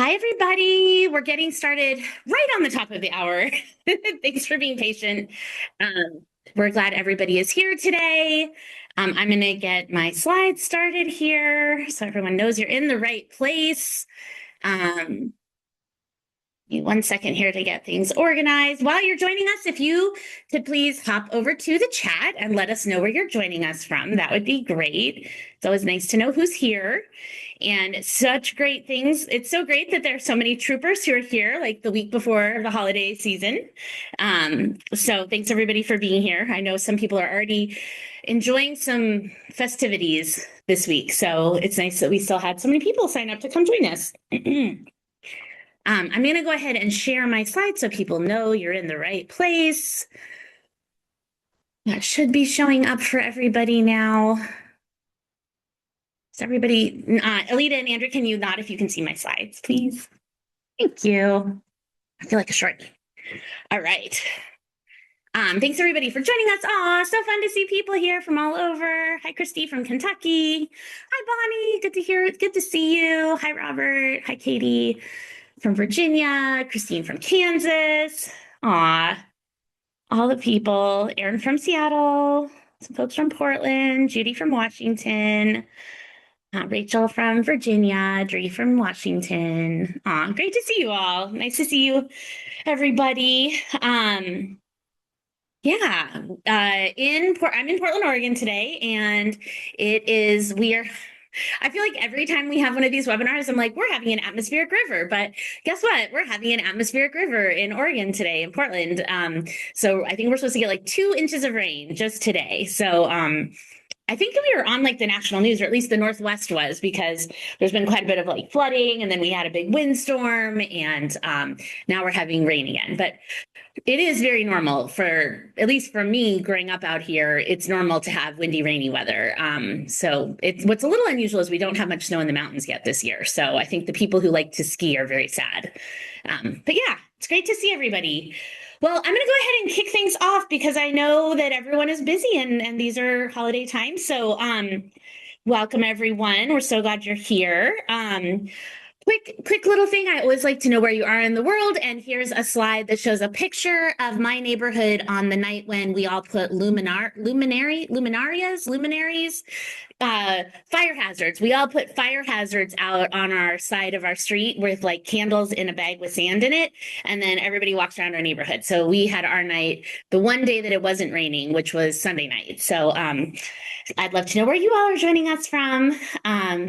Hi, everybody. We're getting started right on the top of the hour. Thanks for being patient. We're glad everybody is here today. I'm going to get my slides started here so everyone knows you're in the right place. Give me 1 second here to get things organized. While you're joining us, if you could please hop over to the chat and let us know where you're joining us from, that would be great. It's always nice to know who's here. And such great things. It's so great that there are so many troopers who are here like the week before the holiday season. So thanks everybody for being here. I know some people are already enjoying some festivities this week. So it's nice that we still had so many people sign up to come join us. I'm going to go ahead and share my slides so people know you're in the right place. That should be showing up for everybody now. Is everybody, Alita and Andrew, can you nod if you can see my slides, please? Thank you. I feel like a short. All right. Thanks everybody for joining us. Aw, so fun to see people here from all over. Hi, Christy from Kentucky. Hi, Bonnie. Good to see you. Hi, Robert. Hi, Katie from Virginia. Christine from Kansas. Aw, all the people. Aaron from Seattle. Some folks from Portland. Judy from Washington. Rachel from Virginia, Dree from Washington. Great to see you all. Nice to see you, everybody. I'm in Portland, Oregon today, and I feel like every time we have one of these webinars, I'm like, we're having an atmospheric river, but guess what? We're having an atmospheric river in Oregon today, in Portland. So I think we're supposed to get like 2 inches of rain just today. So, I think we were on like the national news, or at least the Northwest was, because there's been quite a bit of like flooding, and then we had a big windstorm, and now we're having rain again. But it is very normal at least for me growing up out here, it's normal to have windy, rainy weather. So what's a little unusual is we don't have much snow in the mountains yet this year. So I think the people who like to ski are very sad. But yeah, it's great to see everybody. Well, I'm going to go ahead and kick things off because I know that everyone is busy and these are holiday times. So welcome, everyone. We're so glad you're here. Quick little thing. I always like to know where you are in the world. And here's a slide that shows a picture of my neighborhood on the night when we all put fire hazards. We all put fire hazards out on our side of our street with like candles in a bag with sand in it. And then everybody walks around our neighborhood. So we had our night the one day that it wasn't raining, which was Sunday night. So I'd love to know where you all are joining us from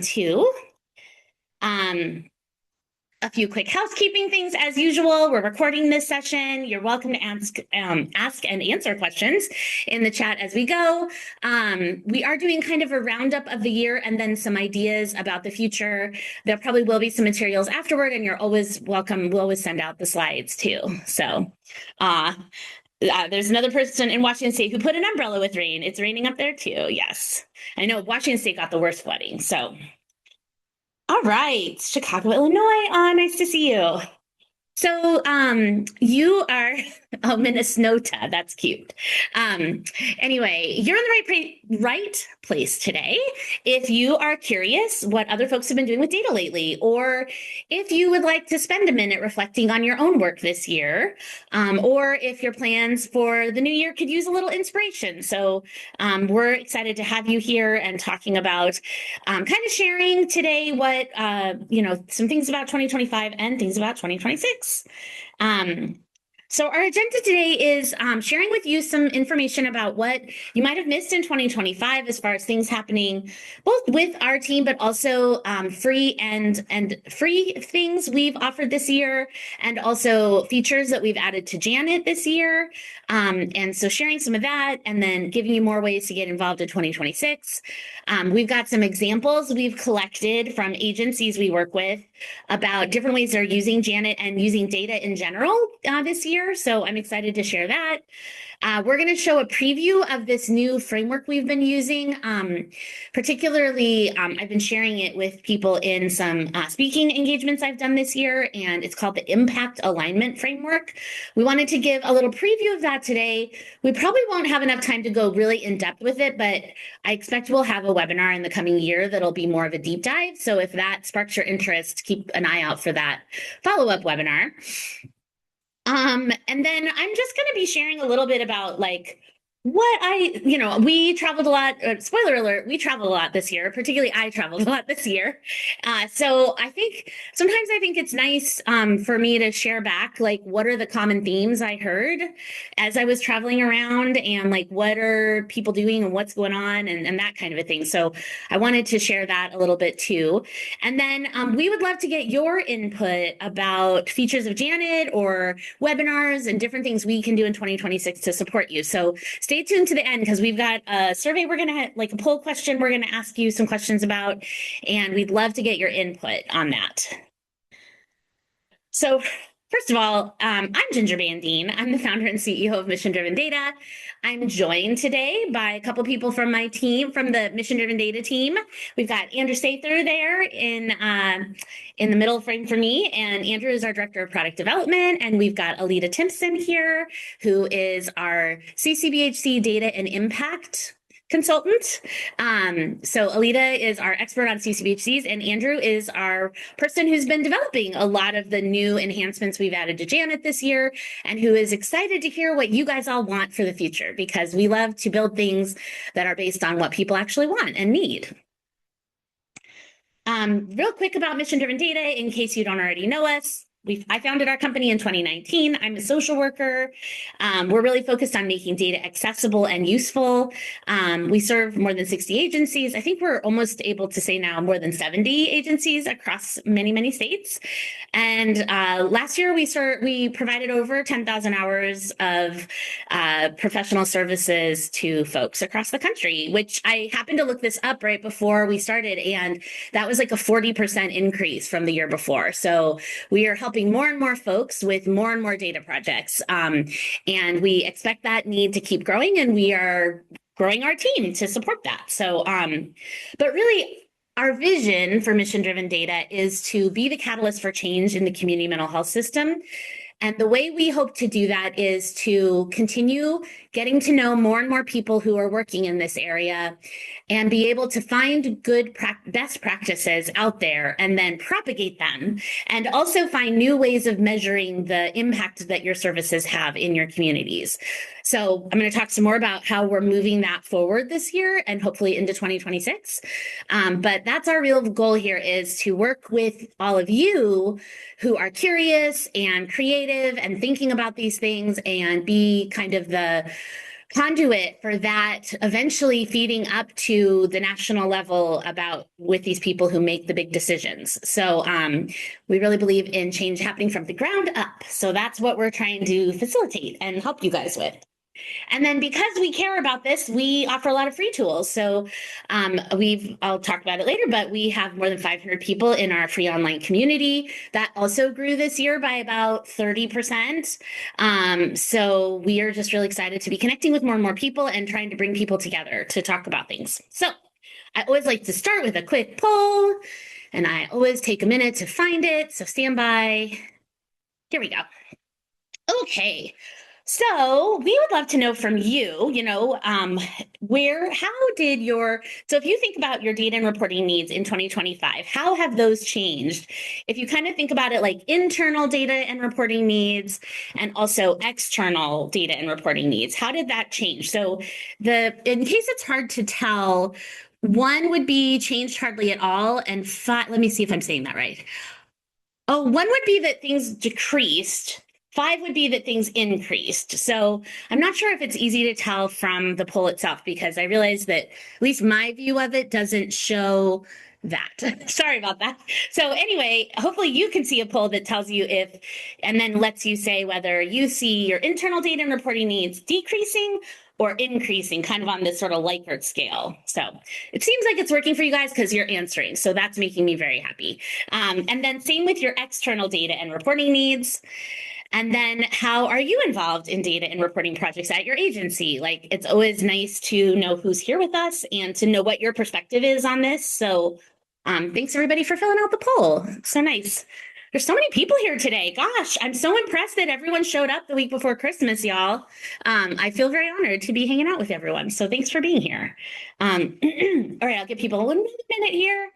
too. A few quick housekeeping things as usual. We're recording this session. You're welcome to ask and answer questions in the chat as we go. We are doing kind of a roundup of the year and then some ideas about the future. There probably will be some materials afterward, and you're always welcome. We'll always send out the slides too. So there's another person in Washington State who put an umbrella with rain. It's raining up there too. Yes. I know Washington State got the worst flooding. So all right, Chicago, Illinois. Nice to see you. So you are Minnesota. That's cute. Anyway, you're in the right place today. If you are curious what other folks have been doing with data lately, or if you would like to spend a minute reflecting on your own work this year, or if your plans for the new year could use a little inspiration. So we're excited to have you here and talking about kind of sharing today what, some things about 2025 and things about 2026. So our agenda today is sharing with you some information about what you might have missed in 2025 as far as things happening both with our team, but also free and free things we've offered this year, and also features that we've added to Janet this year. And so sharing some of that and then giving you more ways to get involved in 2026. We've got some examples we've collected from agencies we work with about different ways they're using Janet and using data in general this year. year. So I'm excited to share that. We're going to show a preview of this new framework we've been using. Particularly, I've been sharing it with people in some speaking engagements I've done this year, and it's called the Impact Alignment Framework. We wanted to give a little preview of that today. We probably won't have enough time to go really in depth with it, but I expect we'll have a webinar in the coming year that'll be more of a deep dive. So if that sparks your interest, keep an eye out for that follow-up webinar. And then I'm just going to be sharing a little bit about like we traveled a lot. Spoiler alert, we traveled a lot this year. Particularly, I traveled a lot this year. So I think sometimes it's nice for me to share back, like, what are the common themes I heard as I was traveling around, and like, what are people doing and what's going on, and that kind of a thing. So I wanted to share that a little bit too. And then we would love to get your input about features of Janet or webinars and different things we can do in 2026 to support you. So stay tuned to the end, because we've got a survey like a poll question we're going to ask you some questions about, and we'd love to get your input on that. So first of all, I'm Ginger Bandine. I'm the founder and CEO of Mission Driven Data. I'm joined today by a couple people from my team, from the Mission Driven Data team. We've got Andrew Sather there in the middle frame for me, and Andrew is our Director of Product Development, and we've got Alita Timpson here, who is our CCBHC Data and Impact consultant. So Alita is our expert on CCBHCs, and Andrew is our person who's been developing a lot of the new enhancements we've added to Janet this year, and who is excited to hear what you guys all want for the future, because we love to build things that are based on what people actually want and need. Real quick about Mission Driven Data, in case you don't already know us. I founded our company in 2019. I'm a social worker. We're really focused on making data accessible and useful. We serve more than 60 agencies. I think we're almost able to say now more than 70 agencies across many, many states. And last year, we provided over 10,000 hours of professional services to folks across the country, which I happened to look this up right before we started, and that was like a 40% increase from the year before. So we are helping more and more folks with more and more data projects. And we expect that need to keep growing, and we are growing our team to support that. So, but really, our vision for Mission Driven Data is to be the catalyst for change in the community mental health system. And the way we hope to do that is to continue getting to know more and more people who are working in this area, and be able to find good best practices out there and then propagate them, and also find new ways of measuring the impact that your services have in your communities. So I'm going to talk some more about how we're moving that forward this year and hopefully into 2026. But that's our real goal here, is to work with all of you who are curious and creative and thinking about these things, and be kind of the conduit for that, eventually feeding up to the national level with these people who make the big decisions. So we really believe in change happening from the ground up. So that's what we're trying to facilitate and help you guys with. And then, because we care about this, we offer a lot of free tools. So I'll talk about it later, but we have more than 500 people in our free online community. That also grew this year by about 30%. So we are just really excited to be connecting with more and more people and trying to bring people together to talk about things. So I always like to start with a quick poll, and I always take a minute to find it. So stand by. Here we go. Okay. So we would love to know from you, so if you think about your data and reporting needs in 2025, how have those changed? If you kind of think about it like internal data and reporting needs, and also external data and reporting needs, how did that change? So in case it's hard to tell, 1 would be changed hardly at all, and 5, let me see if I'm saying that right. 1 would be that things decreased. 5 would be that things increased. So I'm not sure if it's easy to tell from the poll itself, because I realize that at least my view of it doesn't show that. Sorry about that. So anyway, hopefully you can see a poll that tells you and then lets you say whether you see your internal data and reporting needs decreasing or increasing, kind of on this sort of Likert scale. So it seems like it's working for you guys, because you're answering. So that's making me very happy. And then same with your external data and reporting needs. And then how are you involved in data and reporting projects at your agency? Like, it's always nice to know who's here with us and to know what your perspective is on this. So thanks everybody for filling out the poll. So nice. There's so many people here today. Gosh, I'm so impressed that everyone showed up the week before Christmas, y'all. I feel very honored to be hanging out with everyone. So thanks for being here. All right, I'll give people a little minute here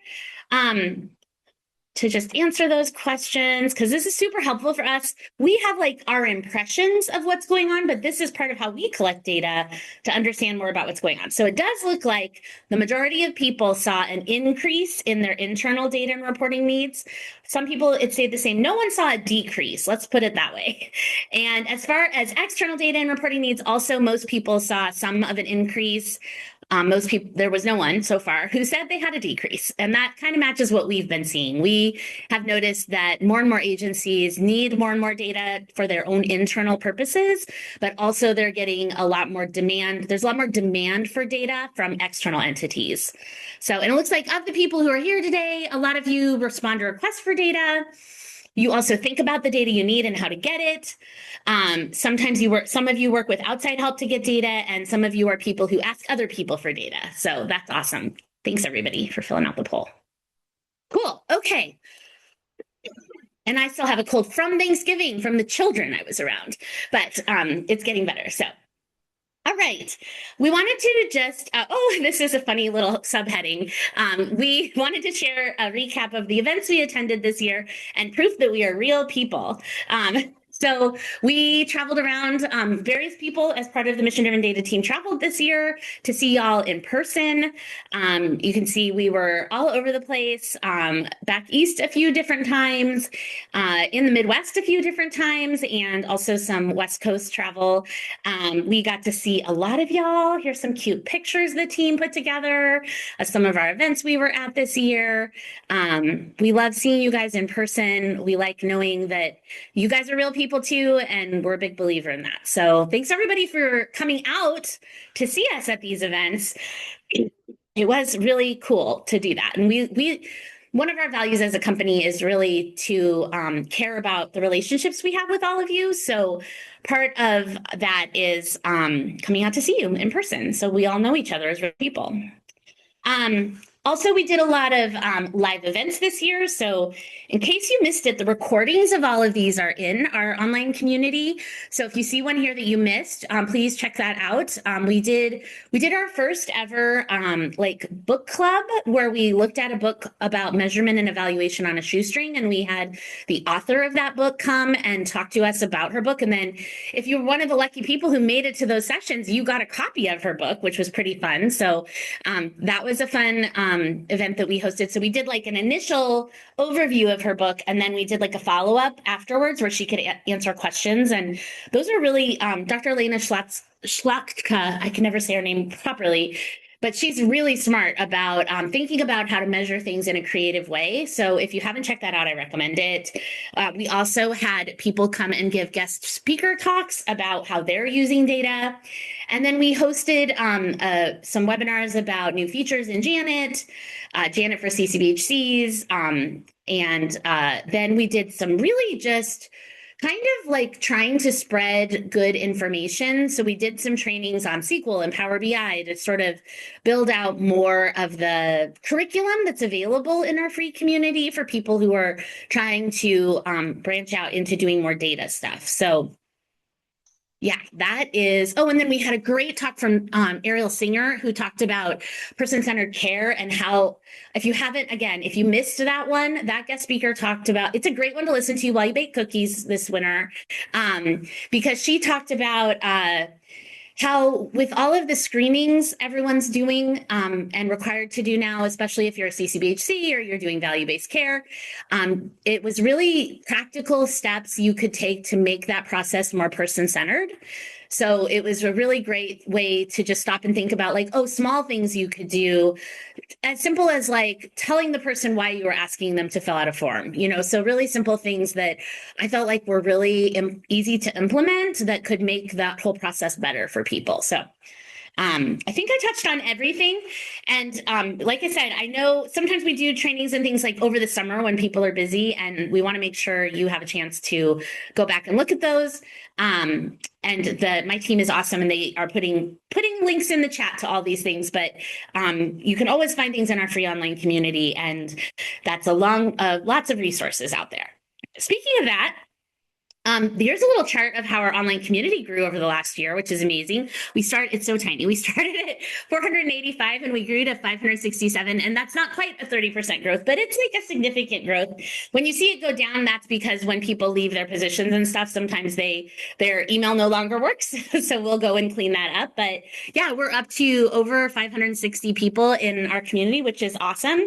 to just answer those questions, because this is super helpful for us. We have like our impressions of what's going on, but this is part of how we collect data to understand more about what's going on. So it does look like the majority of people saw an increase in their internal data and reporting needs. Some people, it stayed the same. No one saw a decrease. Let's put it that way. And as far as external data and reporting needs, also most people saw some of an increase. Most people, there was no one so far who said they had a decrease. And that kind of matches what we've been seeing. We have noticed that more and more agencies need more and more data for their own internal purposes, but also they're getting a lot more demand. There's a lot more demand for data from external entities. So, and it looks like of the people who are here today, a lot of you respond to requests for data. You also think about the data you need and how to get it. Sometimes some of you work with outside help to get data, and some of you are people who ask other people for data. So that's awesome. Thanks everybody for filling out the poll. Cool. Okay. And I still have a cold from Thanksgiving from the children I was around, but it's getting better. So. All right. We wanted to just, this is a funny little subheading. We wanted to share a recap of the events we attended this year and proof that we are real people. So we traveled around, various people as part of the Mission Driven Data team traveled this year to see y'all in person. You can see we were all over the place, back east a few different times, in the Midwest a few different times, and also some West Coast travel. We got to see a lot of y'all. Here's some cute pictures the team put together of some of our events we were at this year. We love seeing you guys in person. We like knowing that you guys are real people too, and we're a big believer in that. So thanks everybody for coming out to see us at these events. It was really cool to do that. And we one of our values as a company is really to care about the relationships we have with all of you. So part of that is coming out to see you in person, so we all know each other as real people. Also, we did a lot of live events this year. So in case you missed it, the recordings of all of these are in our online community. So if you see one here that you missed, please check that out. We did our first ever like book club where we looked at a book about measurement and evaluation on a shoestring, and we had the author of that book come and talk to us about her book. And then if you're one of the lucky people who made it to those sessions, you got a copy of her book, which was pretty fun. So that was a fun event that we hosted. So we did like an initial overview of her book, and then we did like a follow-up afterwards where she could answer questions. And those are really, Dr. Elena Schlachtka, I can never say her name properly, but she's really smart about thinking about how to measure things in a creative way. So if you haven't checked that out, I recommend it. We also had people come and give guest speaker talks about how they're using data. And then we hosted some webinars about new features in Janet, Janet for CCBHCs. And then we did some really just kind of like trying to spread good information. So we did some trainings on SQL and Power BI to sort of build out more of the curriculum that's available in our free community for people who are trying to branch out into doing more data stuff. So yeah, that is. Oh, and then we had a great talk from Ariel Singer, who talked about person-centered care and how, if you missed that one, that guest speaker talked about, it's a great one to listen to while you bake cookies this winter, because she talked about how with all of the screenings everyone's doing and required to do now, especially if you're a CCBHC or you're doing value-based care, it was really practical steps you could take to make that process more person-centered. So it was a really great way to just stop and think about like, small things you could do, as simple as like telling the person why you were asking them to fill out a form, so really simple things that I felt like were really easy to implement that could make that whole process better for people. So I think I touched on everything. And like I said, I know sometimes we do trainings and things like over the summer when people are busy, and we want to make sure you have a chance to go back and look at those. And my team is awesome, and they are putting links in the chat to all these things. But you can always find things in our free online community, and that's lots of resources out there. Speaking of that, here's a little chart of how our online community grew over the last year, which is amazing. It's so tiny. We started at 485 and we grew to 567. And that's not quite a 30% growth, but it's like a significant growth. When you see it go down, that's because when people leave their positions and stuff, sometimes their email no longer works. So we'll go and clean that up. But yeah, we're up to over 560 people in our community, which is awesome.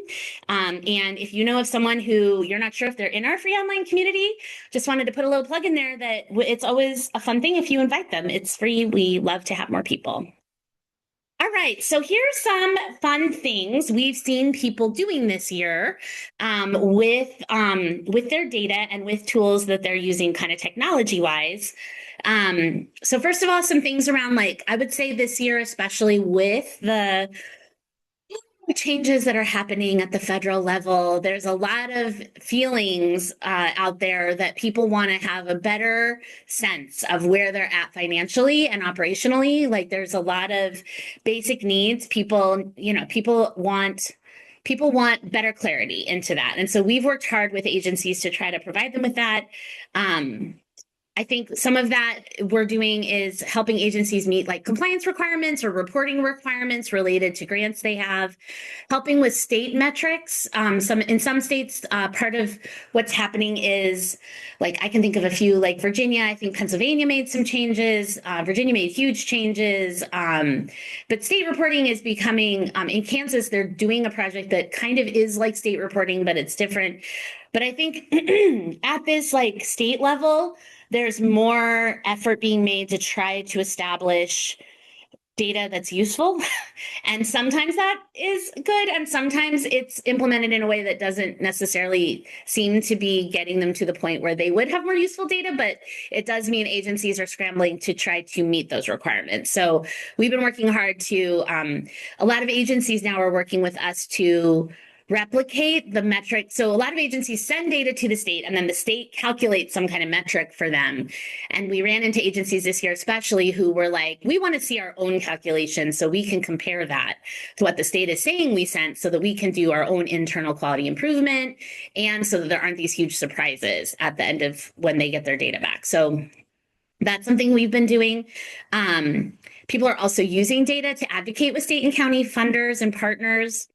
And if you know of someone who you're not sure if they're in our free online community, just wanted to put a little plug in there that it's always a fun thing if you invite them. It's free. We love to have more people. All right, so here's some fun things we've seen people doing this year with their data and with tools that they're using kind of technology-wise. So first of all, some things around, like, I would say this year, especially with the changes that are happening at the federal level, there's a lot of feelings out there that people want to have a better sense of where they're at financially and operationally. Like, there's a lot of basic needs. People want better clarity into that. And so we've worked hard with agencies to try to provide them with that. I think some of that we're doing is helping agencies meet like compliance requirements or reporting requirements related to grants they have, helping with state metrics. In some states, part of what's happening is, like, I can think of a few, like Virginia. I think Pennsylvania made some changes. Virginia made huge changes. But state reporting is becoming, in Kansas, they're doing a project that kind of is like state reporting, but it's different. But I think at this like state level, there's more effort being made to try to establish data that's useful. And sometimes that is good, and sometimes it's implemented in a way that doesn't necessarily seem to be getting them to the point where they would have more useful data, but it does mean agencies are scrambling to try to meet those requirements. So we've been working hard to, a lot of agencies now are working with us to replicate the metric. So a lot of agencies send data to the state, and then the state calculates some kind of metric for them. And we ran into agencies this year, especially, who were like, we want to see our own calculation so we can compare that to what the state is saying we sent, so that we can do our own internal quality improvement, and so that there aren't these huge surprises at the end of when they get their data back. So that's something we've been doing. People are also using data to advocate with state and county funders and partners.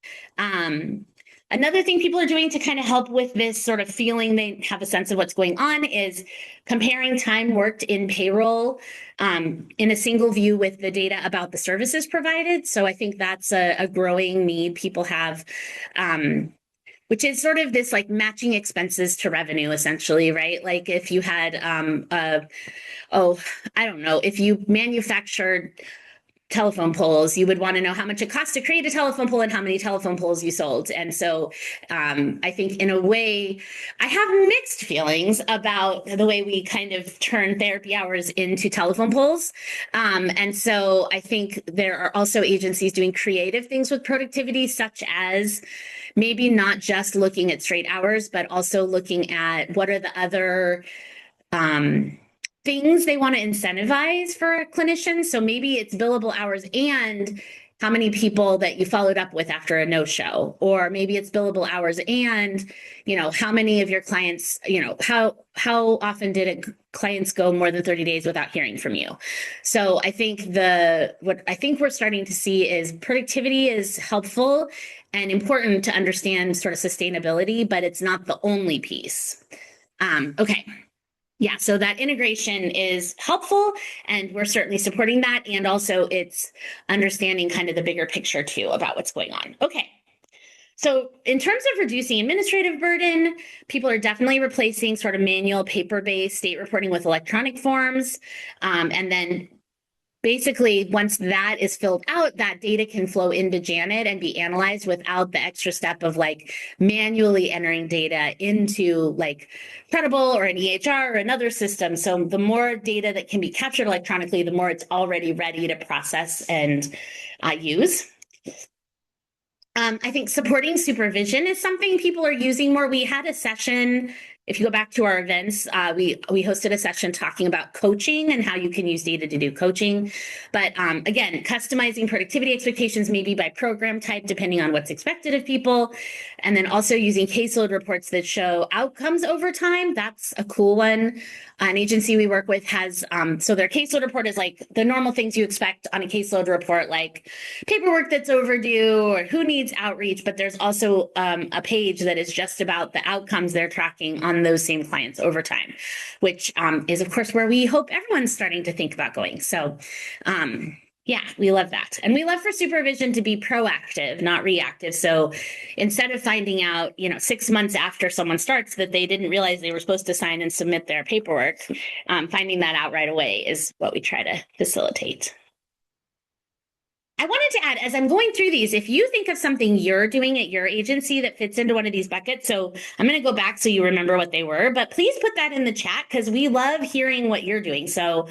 Another thing people are doing to kind of help with this sort of feeling they have a sense of what's going on is comparing time worked in payroll in a single view with the data about the services provided. So I think that's a growing need people have, which is sort of this like matching expenses to revenue, essentially, right? Like if you had, I don't know, if you manufactured telephone poles, you would want to know how much it costs to create a telephone pole and how many telephone poles you sold. And so I think in a way, I have mixed feelings about the way we kind of turn therapy hours into telephone poles. And so I think there are also agencies doing creative things with productivity, such as maybe not just looking at straight hours, but also looking at what are the other things they want to incentivize for clinicians. So maybe it's billable hours and how many people that you followed up with after a no-show, or maybe it's billable hours and, how many of your clients, how often did clients go more than 30 days without hearing from you? So I think what I think we're starting to see is productivity is helpful and important to understand sort of sustainability, but it's not the only piece. Okay. Yeah, so that integration is helpful, and we're certainly supporting that. And also it's understanding kind of the bigger picture too about what's going on. Okay. So in terms of reducing administrative burden, people are definitely replacing sort of manual paper-based state reporting with electronic forms. And then basically, once that is filled out, that data can flow into Janet and be analyzed without the extra step of like manually entering data into like Credible or an EHR or another system. So the more data that can be captured electronically, the more it's already ready to process and use. I think supporting supervision is something people are using more. We had a session, if you go back to our events, we hosted a session talking about coaching and how you can use data to do coaching. But again, customizing productivity expectations maybe by program type, depending on what's expected of people. And then also using caseload reports that show outcomes over time. That's a cool one. An agency we work with has, so their caseload report is like the normal things you expect on a caseload report, like paperwork that's overdue or who needs outreach. But there's also a page that is just about the outcomes they're tracking on those same clients over time, which is, of course, where we hope everyone's starting to think about going. So yeah, we love that. And we love for supervision to be proactive, not reactive. So instead of finding out, 6 months after someone starts that they didn't realize they were supposed to sign and submit their paperwork, finding that out right away is what we try to facilitate. I wanted to add, as I'm going through these, if you think of something you're doing at your agency that fits into one of these buckets, so I'm going to go back so you remember what they were, but please put that in the chat because we love hearing what you're doing. So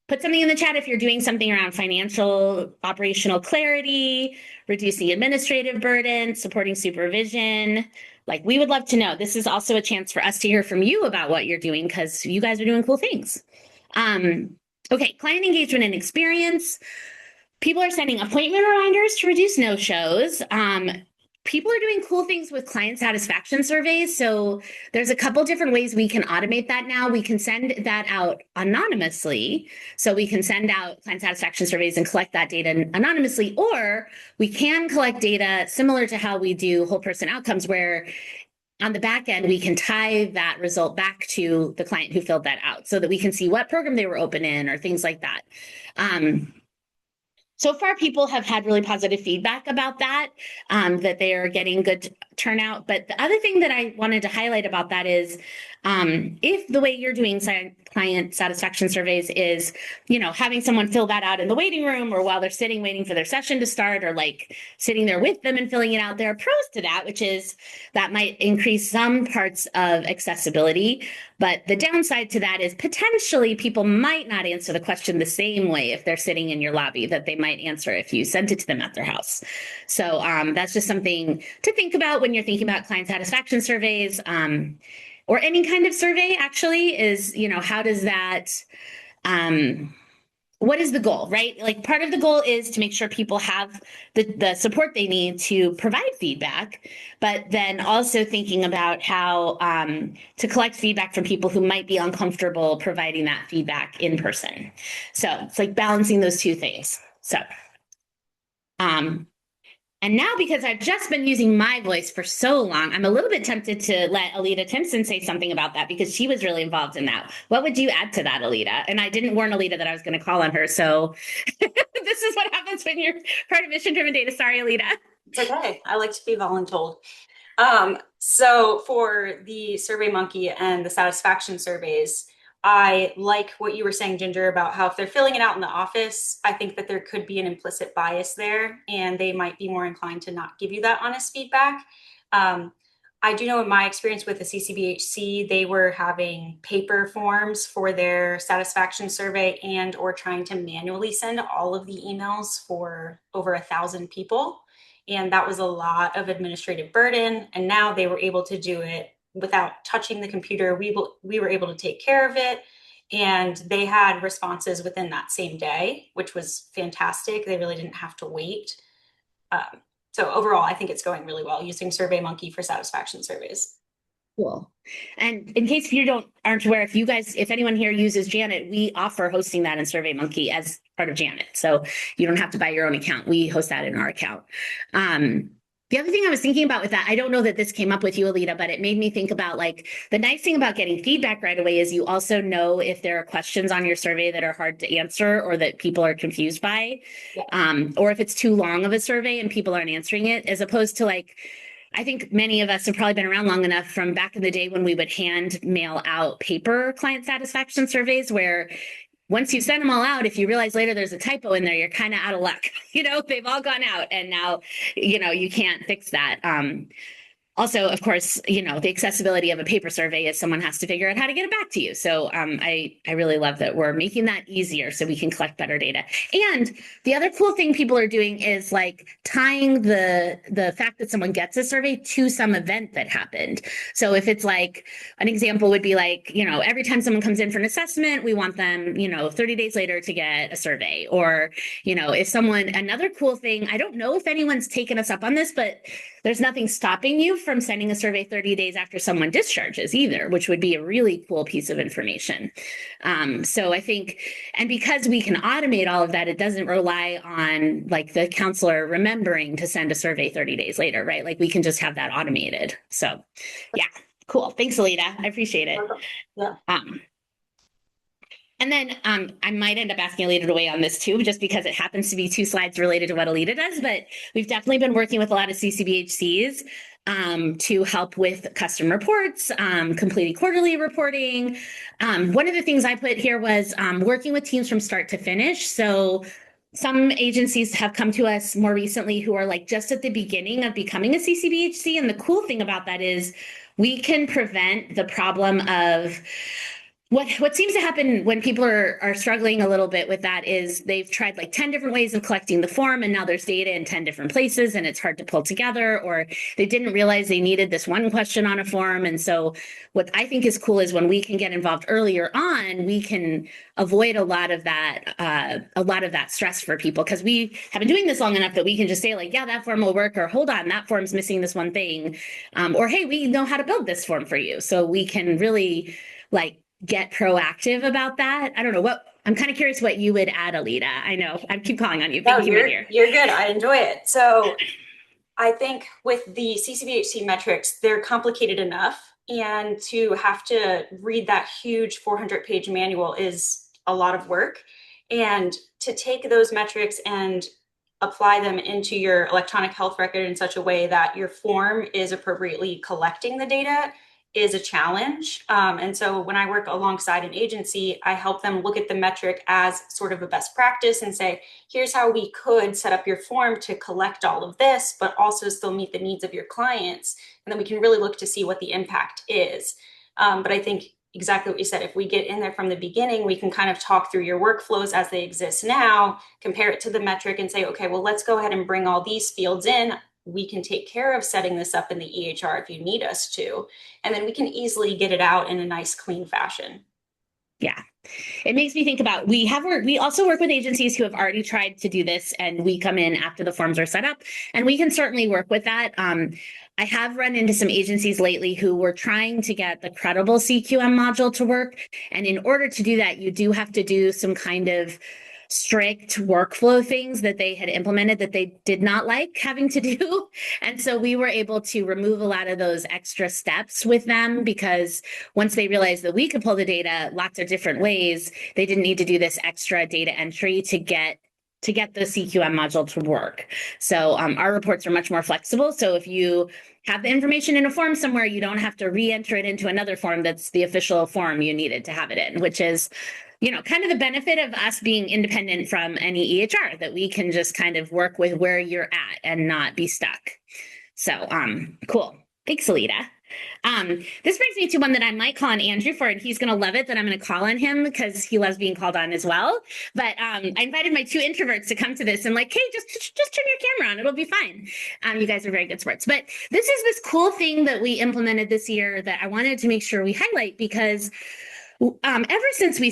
put something in the chat if you're doing something around financial, operational clarity, reducing administrative burden, supporting supervision. Like, we would love to know. This is also a chance for us to hear from you about what you're doing because you guys are doing cool things. Okay, client engagement and experience. People are sending appointment reminders to reduce no-shows. People are doing cool things with client satisfaction surveys. So there's a couple different ways we can automate that now. We can send that out anonymously. So we can send out client satisfaction surveys and collect that data anonymously, or we can collect data similar to how we do whole person outcomes, where on the back end, we can tie that result back to the client who filled that out so that we can see what program they were open in or things like that. So far, people have had really positive feedback about that, that they are getting good turnout. But the other thing that I wanted to highlight about that is if the way you're doing client satisfaction surveys is, having someone fill that out in the waiting room or while they're sitting waiting for their session to start, or like sitting there with them and filling it out, there are pros to that, which is that might increase some parts of accessibility. But the downside to that is potentially people might not answer the question the same way if they're sitting in your lobby that they might answer if you sent it to them at their house. So that's just something to think about when you're thinking about client satisfaction surveys, or any kind of survey actually, is, how does that, what is the goal, right? Like, part of the goal is to make sure people have the support they need to provide feedback, but then also thinking about how to collect feedback from people who might be uncomfortable providing that feedback in person. So it's like balancing those two things. So, and now, because I've just been using my voice for so long, I'm a little bit tempted to let Alita Timpson say something about that because she was really involved in that. What would you add to that, Alita? And I didn't warn Alita that I was going to call on her. So this is what happens when you're part of mission-driven data. Sorry, Alita. It's okay. I like to be voluntold. So for the SurveyMonkey and the satisfaction surveys, I like what you were saying, Ginger, about how if they're filling it out in the office, I think that there could be an implicit bias there, and they might be more inclined to not give you that honest feedback. I do know in my experience with the CCBHC, they were having paper forms for their satisfaction survey and or trying to manually send all of the emails for over 1,000 people. And that was a lot of administrative burden. And now they were able to do it without touching the computer. We were able to take care of it. And they had responses within that same day, which was fantastic. They really didn't have to wait. So overall, I think it's going really well using SurveyMonkey for satisfaction surveys. Cool. And in case you aren't aware, if anyone here uses Janet, we offer hosting that in SurveyMonkey as part of Janet. So you don't have to buy your own account. We host that in our account. The other thing I was thinking about with that, I don't know that this came up with you, Alita, but it made me think about, like, the nice thing about getting feedback right away is you also know if there are questions on your survey that are hard to answer or that people are confused by, or if it's too long of a survey and people aren't answering it, as opposed to, like, I think many of us have probably been around long enough from back in the day when we would hand mail out paper client satisfaction surveys where once you send them all out, if you realize later there's a typo in there, you're kind of out of luck. They've all gone out and now, you can't fix that. Also, of course, the accessibility of a paper survey is someone has to figure out how to get it back to you. So I really love that we're making that easier so we can collect better data. And the other cool thing people are doing is like tying the fact that someone gets a survey to some event that happened. So if it's like, an example would be like, every time someone comes in for an assessment, we want them, 30 days later to get a survey. Or, if another cool thing, I don't know if anyone's taken us up on this, but there's nothing stopping you from sending a survey 30 days after someone discharges either, which would be a really cool piece of information. So I think, and because we can automate all of that, it doesn't rely on like the counselor remembering to send a survey 30 days later, right? Like we can just have that automated. So yeah, cool. Thanks, Alita. I appreciate it. Yeah. And then I might end up asking Alita to weigh on this too, just because it happens to be 2 slides related to what Alita does, but we've definitely been working with a lot of CCBHCs to help with custom reports, completing quarterly reporting. One of the things I put here was working with teams from start to finish. So some agencies have come to us more recently who are like just at the beginning of becoming a CCBHC. And the cool thing about that is we can prevent the problem of what seems to happen when people are struggling a little bit with that is they've tried like 10 different ways of collecting the form and now there's data in 10 different places and it's hard to pull together, or they didn't realize they needed this one question on a form. And so what I think is cool is when we can get involved earlier on, we can avoid a lot of that stress for people, because we have been doing this long enough that we can just say like, yeah, that form will work, or hold on, that form's missing this one thing, or hey, we know how to build this form for you. So we can really like get proactive about that. I don't know I'm kind of curious what you would add, Alita. I know I keep calling on you. Thank you, you're good. I enjoy it. So I think with the CCBHC metrics, they're complicated enough, and to have to read that huge 400-page manual is a lot of work. And to take those metrics and apply them into your electronic health record in such a way that your form is appropriately collecting the data is a challenge. And so when I work alongside an agency, I help them look at the metric as sort of a best practice and say, here's how we could set up your form to collect all of this, but also still meet the needs of your clients. And then we can really look to see what the impact is. But I think exactly what you said, if we get in there from the beginning, we can kind of talk through your workflows as they exist now, compare it to the metric and say, okay, well, let's go ahead and bring all these fields in. We can take care of setting this up in the EHR if you need us to, and then we can easily get it out in a nice, clean fashion. Yeah. It makes me think about, we also work with agencies who have already tried to do this, and we come in after the forms are set up, and we can certainly work with that. I have run into some agencies lately who were trying to get the Credible CQM module to work. And in order to do that, you do have to do some kind of strict workflow things that they had implemented that they did not like having to do. And so we were able to remove a lot of those extra steps with them, because once they realized that we could pull the data lots of different ways, they didn't need to do this extra data entry to get the CQM module to work. So our reports are much more flexible. So if you have the information in a form somewhere, you don't have to re-enter it into another form that's the official form you needed to have it in, which is, kind of the benefit of us being independent from any EHR, that we can just kind of work with where you're at and not be stuck. So cool. Thanks, Alita. This brings me to one that I might call on Andrew for, and he's going to love it that I'm going to call on him because he loves being called on as well. But I invited my 2 introverts to come to this and like, hey, just turn your camera on. It'll be fine. You guys are very good sports. But this is this cool thing that we implemented this year that I wanted to make sure we highlight, because ever since I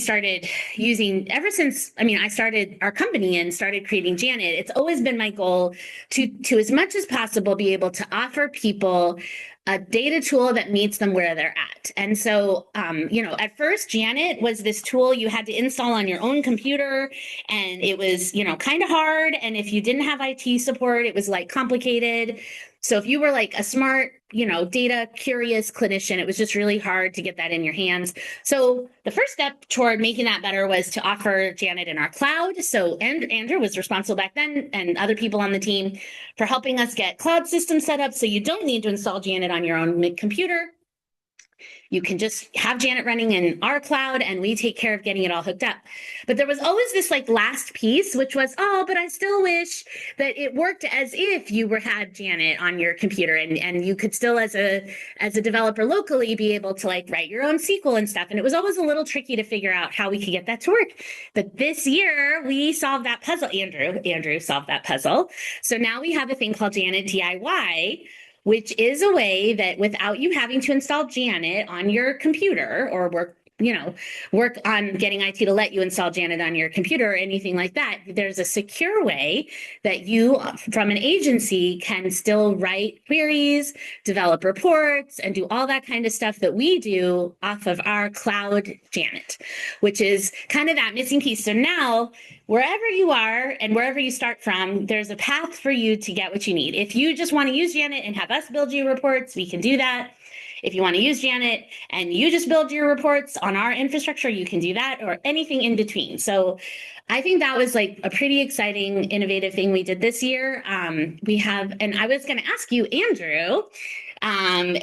started our company and started creating Janet, it's always been my goal to as much as possible be able to offer people a data tool that meets them where they're at. And so, at first, Janet was this tool you had to install on your own computer, and it was, kind of hard. And if you didn't have IT support, it was like complicated. So if you were like a smart, data curious clinician, it was just really hard to get that in your hands. So the first step toward making that better was to offer Janet in our cloud. So Andrew was responsible back then, and other people on the team, for helping us get cloud systems set up so you don't need to install Janet on your own computer. You can just have Janet running in our cloud and we take care of getting it all hooked up. But there was always this like last piece, which was, oh, but I still wish that it worked as if you had Janet on your computer, and you could still as a developer locally be able to like write your own SQL and stuff. And it was always a little tricky to figure out how we could get that to work. But this year we solved that puzzle. Andrew solved that puzzle. So now we have a thing called Janet DIY, which is a way that without you having to install Janet on your computer or work on getting IT to let you install Janet on your computer or anything like that, there's a secure way that you from an agency can still write queries, develop reports, and do all that kind of stuff that we do off of our cloud Janet, which is kind of that missing piece. So now wherever you are and wherever you start from, there's a path for you to get what you need. If you just want to use Janet and have us build you reports, we can do that. If you want to use Janet and you just build your reports on our infrastructure, you can do that, or anything in between. So I think that was like a pretty exciting, innovative thing we did this year. We have, and I was going to ask you, Andrew,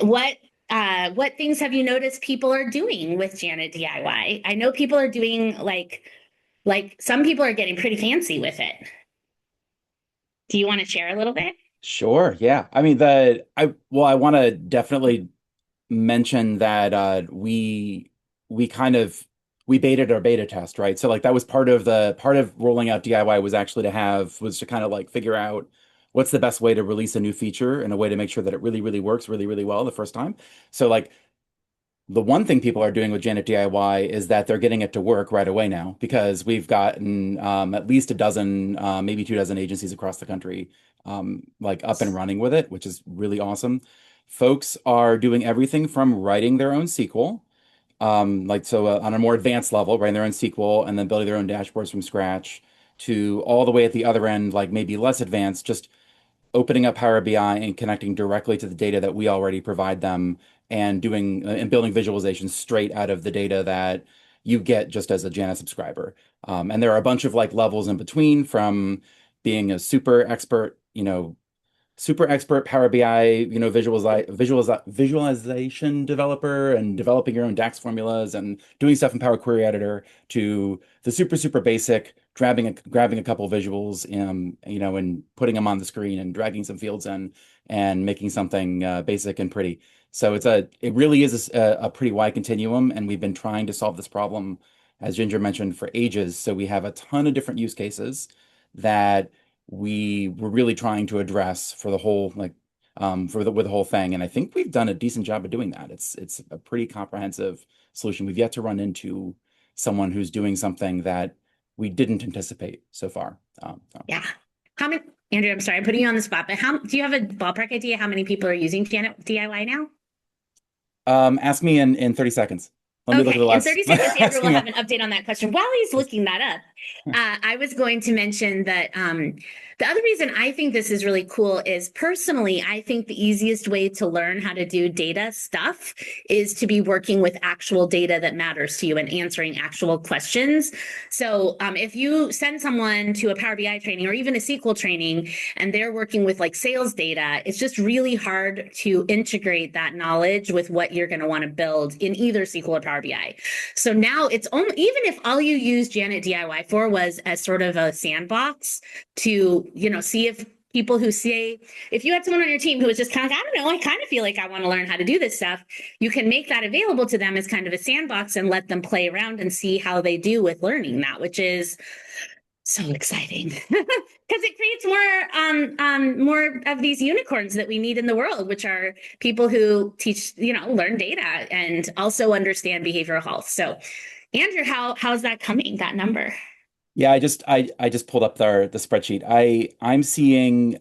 what things have you noticed people are doing with Janet DIY? I know people are doing like some people are getting pretty fancy with it. Do you want to share a little bit? Sure. Yeah. I mean, I want to definitely mention that we baited our beta test, right? So like that was part of rolling out DIY was to kind of like figure out what's the best way to release a new feature and a way to make sure that it really, really works really, really well the first time. So like the one thing people are doing with Janet DIY is that they're getting it to work right away now, because we've gotten at least a dozen, maybe 24 agencies across the country like up and running with it, which is really awesome. Folks are doing everything from writing their own SQL, on a more advanced level, writing their own SQL and then building their own dashboards from scratch, to all the way at the other end, like maybe less advanced, just opening up Power BI and connecting directly to the data that we already provide them, and doing and building visualizations straight out of the data that you get just as a Janet subscriber. And there are a bunch of like levels in between, from being a super expert Power BI, visualization developer and developing your own DAX formulas and doing stuff in Power Query Editor, to the super, super basic, grabbing a couple visuals, and putting them on the screen and dragging some fields in and making something basic and pretty. So it really is a pretty wide continuum, and we've been trying to solve this problem, as Ginger mentioned, for ages. So we have a ton of different use cases that we were really trying to address for the whole with the whole thing, and I think we've done a decent job of doing that. It's a pretty comprehensive solution. We've yet to run into someone who's doing something that we didn't anticipate so far. Yeah. Andrew, I'm sorry, I'm putting you on the spot, but do you have a ballpark idea how many people are using Janet DIY now? Ask me in 30 seconds. Let me look at the last. In 30 seconds, Andrew will have an update on that question. While he's looking that up, I was going to mention that the other reason I think this is really cool is, personally, I think the easiest way to learn how to do data stuff is to be working with actual data that matters to you and answering actual questions. So if you send someone to a Power BI training or even a SQL training and they're working with like sales data, it's just really hard to integrate that knowledge with what you're going to want to build in either SQL or Power BI. So now it's only, even if all you use Janet DIY for was as sort of a sandbox to, see if people who say, if you had someone on your team who was just kind of, I don't know, I kind of feel like I want to learn how to do this stuff, you can make that available to them as kind of a sandbox and let them play around and see how they do with learning that, which is so exciting because it creates more of these unicorns that we need in the world, which are people who teach, learn data and also understand behavioral health. So Andrew, how's that coming, that number? Yeah, I just pulled up the spreadsheet. I'm seeing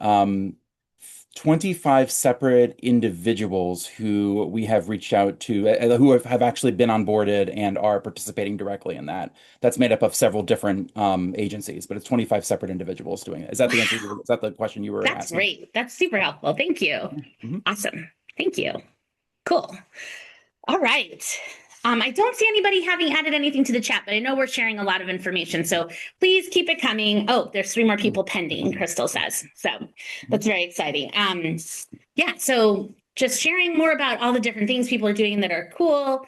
25 separate individuals who we have reached out to, who have actually been onboarded and are participating directly in that. That's made up of several different agencies, but it's 25 separate individuals doing it. Is that the answer? Is that the question you were asking? That's great. That's super helpful. Thank you. Mm-hmm. Awesome. Thank you. Cool. All right. I don't see anybody having added anything to the chat, but I know we're sharing a lot of information. So please keep it coming. Oh, there's 3 more people pending, Crystal says. So that's very exciting. Yeah. So just sharing more about all the different things people are doing that are cool.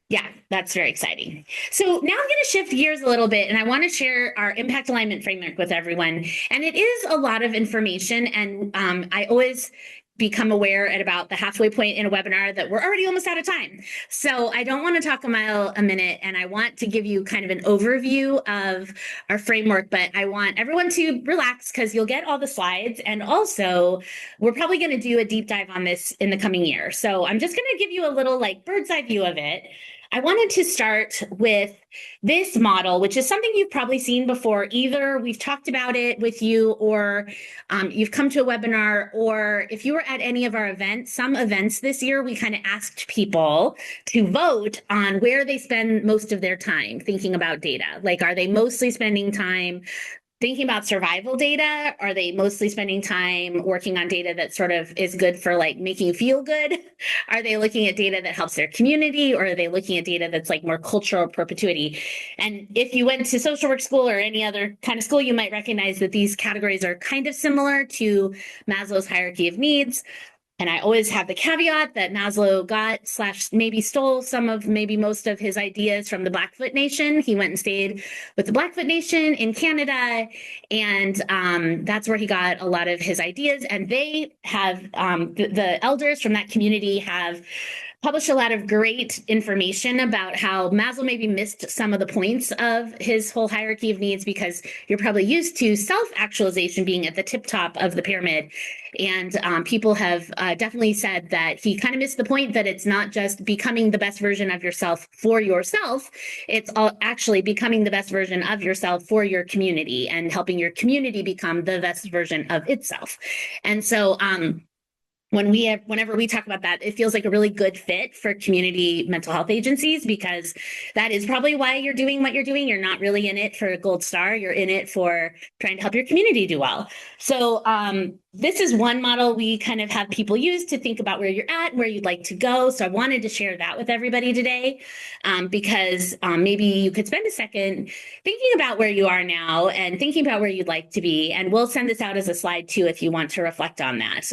Yeah, that's very exciting. So now I'm going to shift gears a little bit and I want to share our impact alignment framework with everyone. And it is a lot of information. And I always become aware at about the halfway point in a webinar that we're already almost out of time. So I don't want to talk a mile a minute, and I want to give you kind of an overview of our framework, but I want everyone to relax because you'll get all the slides. And also, we're probably going to do a deep dive on this in the coming year. So I'm just going to give you a little like bird's eye view of it. I wanted to start with this model, which is something you've probably seen before. Either we've talked about it with you, or you've come to a webinar, or if you were at any of our events, some events this year, we kind of asked people to vote on where they spend most of their time thinking about data. Like, are they mostly spending time thinking about survival data? Are they mostly spending time working on data that sort of is good for like making you feel good? Are they looking at data that helps their community? Or are they looking at data that's like more cultural perpetuity? And if you went to social work school or any other kind of school, you might recognize that these categories are kind of similar to Maslow's hierarchy of needs. And I always have the caveat that Maslow got / maybe stole some of maybe most of his ideas from the Blackfoot Nation. He went and stayed with the Blackfoot Nation in Canada, and that's where he got a lot of his ideas. And they have, the elders from that community have published a lot of great information about how Maslow maybe missed some of the points of his whole hierarchy of needs, because you're probably used to self-actualization being at the tip top of the pyramid. And people have definitely said that he kind of missed the point that it's not just becoming the best version of yourself for yourself. It's actually becoming the best version of yourself for your community and helping your community become the best version of itself. And so, whenever we talk about that, it feels like a really good fit for community mental health agencies, because that is probably why you're doing what you're doing. You're not really in it for a gold star. You're in it for trying to help your community do well. So this is one model we kind of have people use to think about where you're at, where you'd like to go. So I wanted to share that with everybody today, because maybe you could spend a second thinking about where you are now and thinking about where you'd like to be. And we'll send this out as a slide too, if you want to reflect on that.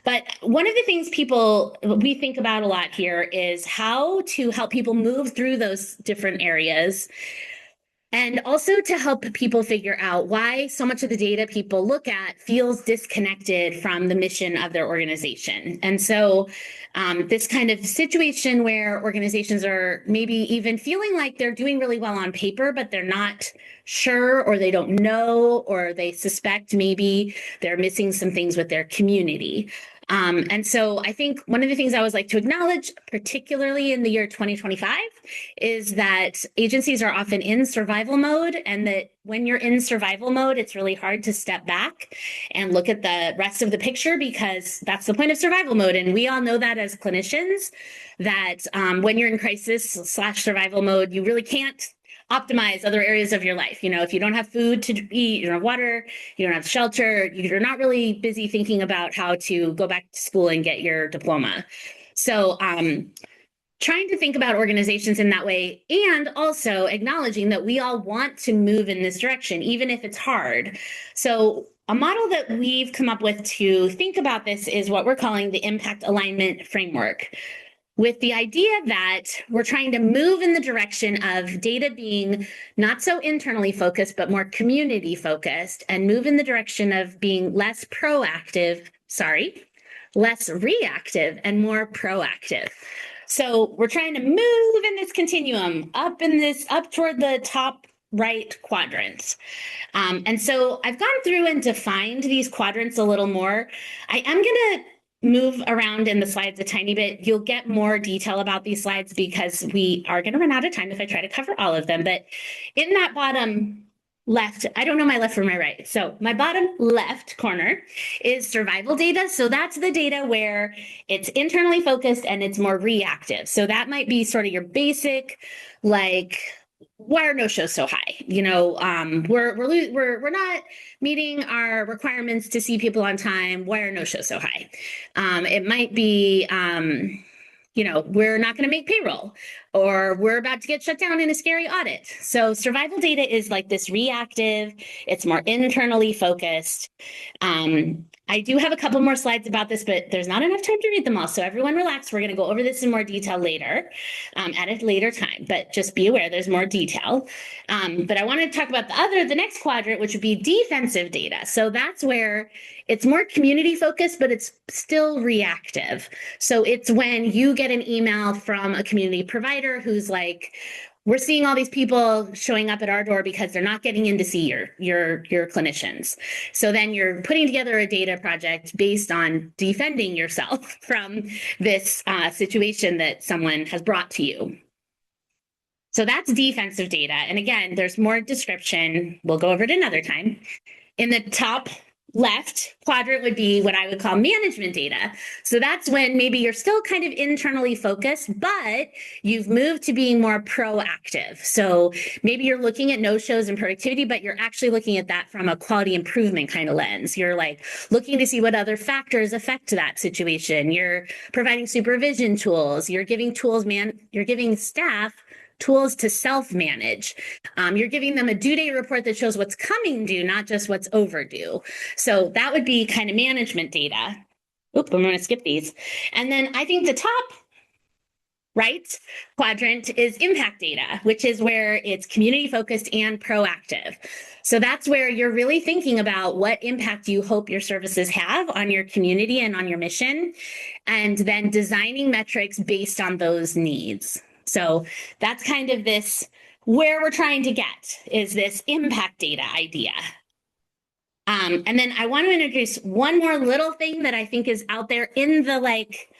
But one of the things we think about a lot here is how to help people move through those different areas, and also to help people figure out why so much of the data people look at feels disconnected from the mission of their organization. And so this kind of situation where organizations are maybe even feeling like they're doing really well on paper, but they're not sure, or they don't know, or they suspect maybe they're missing some things with their community. And so I think one of the things I always like to acknowledge, particularly in the year 2025, is that agencies are often in survival mode, and that when you're in survival mode, it's really hard to step back and look at the rest of the picture, because that's the point of survival mode. And we all know that as clinicians, that when you're in crisis / survival mode, you really can't optimize other areas of your life. You know, if you don't have food to eat, you don't have water, you don't have shelter, you're not really busy thinking about how to go back to school and get your diploma. So trying to think about organizations in that way, and also acknowledging that we all want to move in this direction, even if it's hard. So a model that we've come up with to think about this is what we're calling the impact alignment framework, with the idea that we're trying to move in the direction of data being not so internally focused, but more community focused, and move in the direction of being less reactive and more proactive. So we're trying to move in this continuum up toward the top right quadrants. And so I've gone through and defined these quadrants a little more. I am going to move around in the slides a tiny bit. You'll get more detail about these slides because we are going to run out of time if I try to cover all of them. But in that bottom left, I don't know my left from my right. So my bottom left corner is survival data. So that's the data where it's internally focused and it's more reactive. So that might be sort of your basic, like, why are no-shows so high? You know, we're not meeting our requirements to see people on time. Why are no-shows so high? It might be, you know, we're not going to make payroll, or we're about to get shut down in a scary audit. So survival data is like this reactive, it's more internally focused. I do have a couple more slides about this, but there's not enough time to read them all. So everyone relax. We're going to go over this in more detail later, at a later time, but just be aware there's more detail. But I want to talk about the next quadrant, which would be defensive data. So that's where it's more community focused, but it's still reactive. So it's when you get an email from a community provider who's like, we're seeing all these people showing up at our door because they're not getting in to see your clinicians. So then you're putting together a data project based on defending yourself from this situation that someone has brought to you. So that's defensive data. And again, there's more description. We'll go over it another time. In the top left quadrant would be what I would call management data. So that's when maybe you're still kind of internally focused, but you've moved to being more proactive. So maybe you're looking at no-shows and productivity, but you're actually looking at that from a quality improvement kind of lens. You're like looking to see what other factors affect that situation. You're providing supervision tools. You're giving you're giving staff tools to self-manage. You're giving them a due date report that shows what's coming due, not just what's overdue. So that would be kind of management data. Oop, I'm going to skip these. And then I think the top right quadrant is impact data, which is where it's community focused and proactive. So that's where you're really thinking about what impact you hope your services have on your community and on your mission, and then designing metrics based on those needs. So that's kind of this, where we're trying to get is this impact data idea. And then I want to introduce one more little thing that I think is out there in the like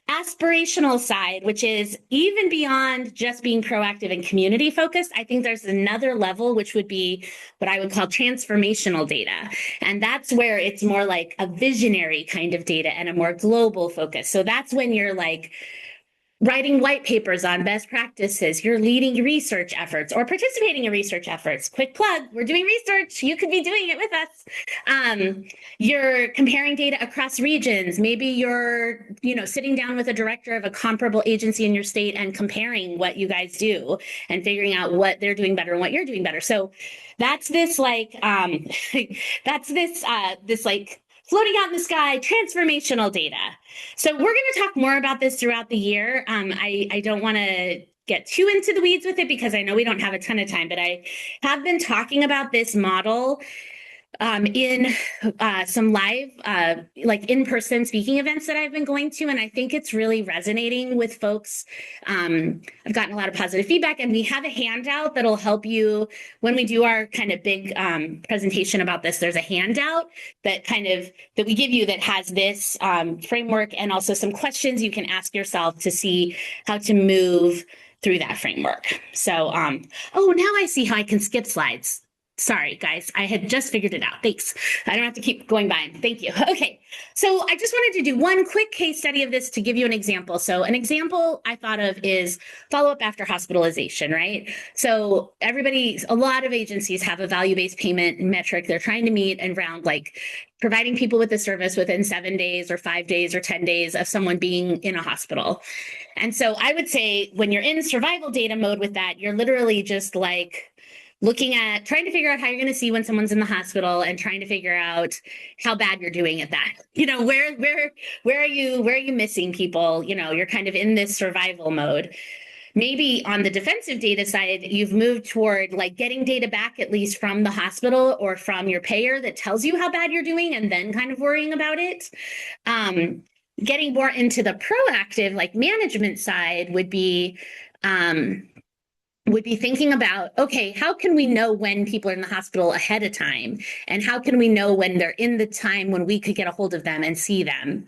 aspirational side, which is even beyond just being proactive and community focused. I think there's another level, which would be what I would call transformational data. And that's where it's more like a visionary kind of data and a more global focus. So that's when you're like writing white papers on best practices, you're leading research efforts or participating in research efforts. Quick plug, we're doing research. You could be doing it with us. You're comparing data across regions. Maybe you're, sitting down with a director of a comparable agency in your state and comparing what you guys do and figuring out what they're doing better and what you're doing better. So that's this like, this like floating out in the sky, transformational data. So we're going to talk more about this throughout the year. I don't want to get too into the weeds with it because I know we don't have a ton of time, but I have been talking about this model in some live, like in-person speaking events that I've been going to, and I think it's really resonating with folks. I've gotten a lot of positive feedback, and we have a handout that'll help you when we do our kind of big presentation about this. There's a handout that we give you that has this framework and also some questions you can ask yourself to see how to move through that framework. So, oh, now I see how I can skip slides. Sorry, guys, I had just figured it out. Thanks. I don't have to keep going by. Thank you. Okay, so I just wanted to do one quick case study of this to give you an example. So an example I thought of is follow-up after hospitalization, right? So a lot of agencies have a value-based payment metric they're trying to meet around like providing people with the service within 7 days or 5 days or 10 days of someone being in a hospital. And so I would say when you're in survival data mode with that, you're literally just like trying to figure out how you're going to see when someone's in the hospital and trying to figure out how bad you're doing at that. Where are you missing people? You're kind of in this survival mode. Maybe on the defensive data side, you've moved toward like getting data back at least from the hospital or from your payer that tells you how bad you're doing and then kind of worrying about it. Getting more into the proactive, like management side would be thinking about, okay, how can we know when people are in the hospital ahead of time? And how can we know when they're in the time when we could get a hold of them and see them?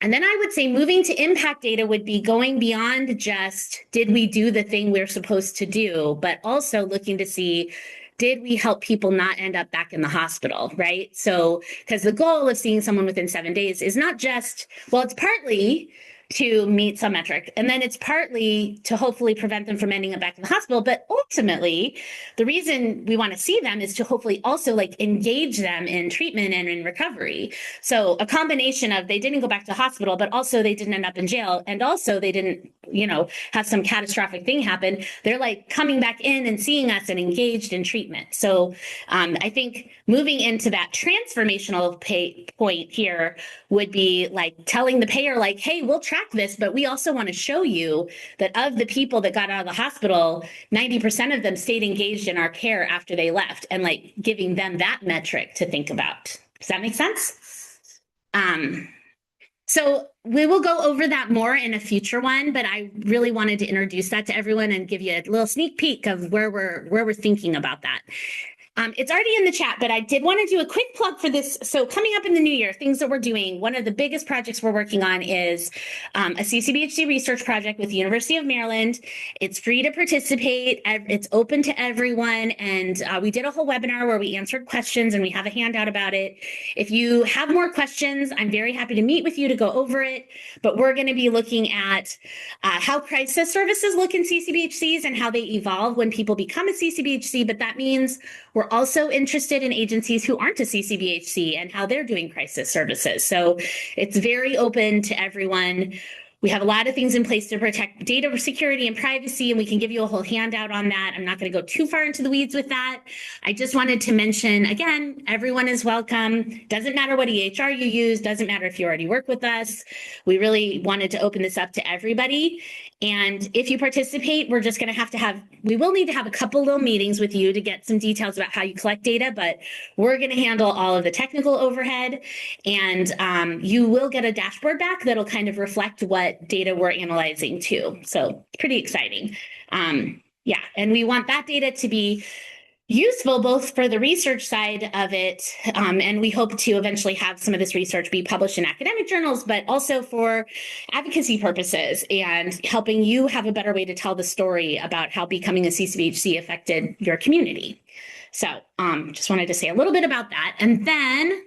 And then I would say moving to impact data would be going beyond just, did we do the thing we're supposed to do, but also looking to see, did we help people not end up back in the hospital, right? So, because the goal of seeing someone within 7 days is not just, well, it's partly to meet some metric. And then it's partly to hopefully prevent them from ending up back in the hospital. But ultimately, the reason we want to see them is to hopefully also like engage them in treatment and in recovery. So a combination of they didn't go back to the hospital, but also they didn't end up in jail. And also they didn't, has some catastrophic thing happen, they're like coming back in and seeing us and engaged in treatment. So I think moving into that transformational point here would be like telling the payer, like, hey, we'll track this, but we also want to show you that of the people that got out of the hospital, 90% of them stayed engaged in our care after they left, and like giving them that metric to think about. Does that make sense? So we will go over that more in a future one, but I really wanted to introduce that to everyone and give you a little sneak peek of where we're thinking about that. It's already in the chat, but I did want to do a quick plug for this. So coming up in the new year, things that we're doing, one of the biggest projects we're working on is a CCBHC research project with the University of Maryland. It's free to participate. It's open to everyone. And we did a whole webinar where we answered questions, and we have a handout about it. If you have more questions, I'm very happy to meet with you to go over it. But we're going to be looking at how crisis services look in CCBHCs and how they evolve when people become a CCBHC. But that means we're also interested in agencies who aren't a CCBHC and how they're doing crisis services. So it's very open to everyone. We have a lot of things in place to protect data security and privacy, and we can give you a whole handout on that. I'm not going to go too far into the weeds with that. I just wanted to mention, again, everyone is welcome. Doesn't matter what EHR you use, doesn't matter if you already work with us. We really wanted to open this up to everybody. And if you participate, we're just going to we will need to have a couple little meetings with you to get some details about how you collect data, but we're going to handle all of the technical overhead. And you will get a dashboard back that'll kind of reflect what data we're analyzing too. So pretty exciting. Yeah, and we want that data to be useful both for the research side of it, and we hope to eventually have some of this research be published in academic journals, but also for advocacy purposes and helping you have a better way to tell the story about how becoming a CCBHC affected your community. So just wanted to say a little bit about that. And then,